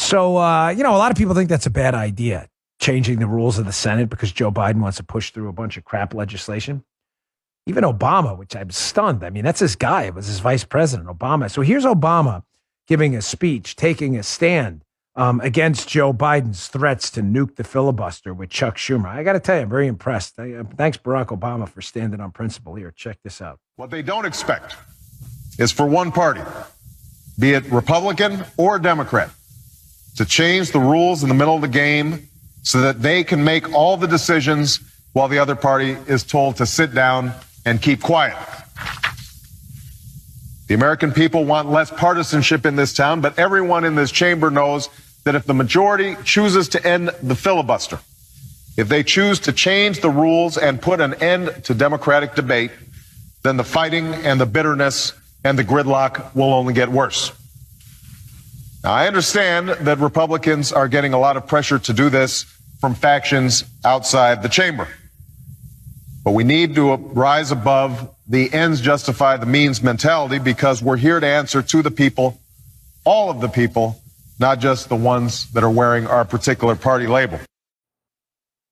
So, a lot of people think that's a bad idea, changing the rules of the Senate because Joe Biden wants to push through a bunch of crap legislation. Even Obama, which I'm stunned. I mean, that's his guy. It was his vice president, Obama. So here's Obama giving a speech, taking a stand against Joe Biden's threats to nuke the filibuster with Chuck Schumer. I got to tell you, I'm very impressed. Thanks, Barack Obama, for standing on principle here. Check this out. What they don't expect is for one party, be it Republican or Democrat, to change the rules in the middle of the game so that they can make all the decisions while the other party is told to sit down and keep quiet. The American people want less partisanship in this town, but everyone in this chamber knows that if the majority chooses to end the filibuster, if they choose to change the rules and put an end to democratic debate, then the fighting and the bitterness and the gridlock will only get worse. Now, I understand that Republicans are getting a lot of pressure to do this from factions outside the chamber. But we need to rise above the ends justify the means mentality because we're here to answer to the people, all of the people, not just the ones that are wearing our particular party label.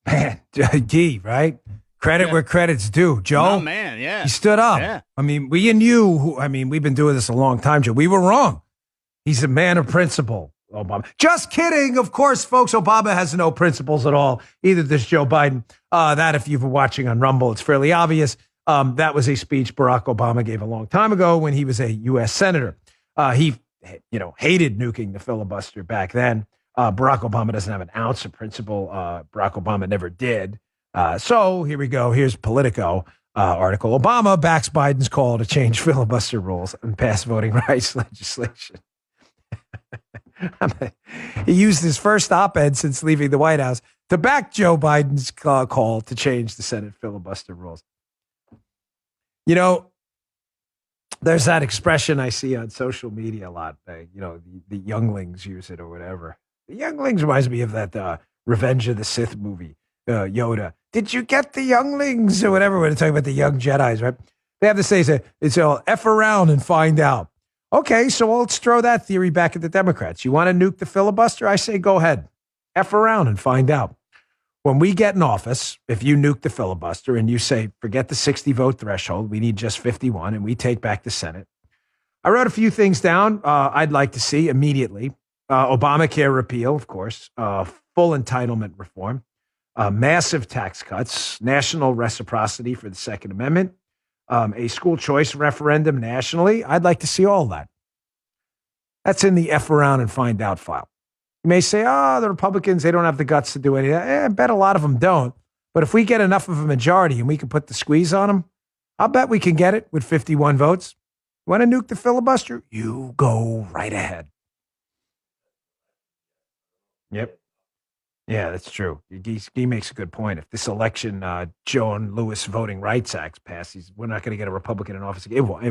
Man, D, right? Credit where credit's due. Joe, oh, man, yeah. He stood up. Yeah. I mean, we and you, we've been doing this a long time, Joe. We were wrong. He's a man of principle, Obama. Just kidding. Of course, folks, Obama has no principles at all. Either does Joe Biden. That, if you've been watching on Rumble, it's fairly obvious. That was a speech Barack Obama gave a long time ago when he was a U.S. senator. He hated nuking the filibuster back then. Barack Obama doesn't have an ounce of principle. Barack Obama never did. So here we go. Here's Politico article. Obama backs Biden's call to change filibuster rules and pass voting rights legislation. He used his first op-ed since leaving the White House to back Joe Biden's call to change the Senate filibuster rules. There's that expression I see on social media a lot. The younglings use it or whatever. The younglings reminds me of that Revenge of the Sith movie, Yoda. Did you get the younglings or whatever? When they're talking about the young Jedis, right? They have to say, it's all F around and find out. Okay, so let's throw that theory back at the Democrats. You want to nuke the filibuster? I say go ahead. F around and find out. When we get in office, if you nuke the filibuster and you say, forget the 60 vote threshold, we need just 51, and we take back the Senate. I wrote a few things down I'd like to see immediately. Obamacare repeal, of course, full entitlement reform, massive tax cuts, national reciprocity for the Second Amendment, a school choice referendum nationally. I'd like to see all that. That's in the F around and find out file. You may say, the Republicans, they don't have the guts to do any of that. I bet a lot of them don't. But if we get enough of a majority and we can put the squeeze on them, I'll bet we can get it with 51 votes. You want to nuke the filibuster? You go right ahead. Yep. Yeah, that's true. He makes a good point. If this election, Joan Lewis Voting Rights Act passes, we're not going to get a Republican in office. It won't.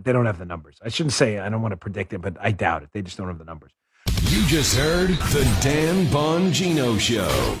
They don't have the numbers. I shouldn't say I don't want to predict it, but I doubt it. They just don't have the numbers. You just heard the Dan Bongino Show.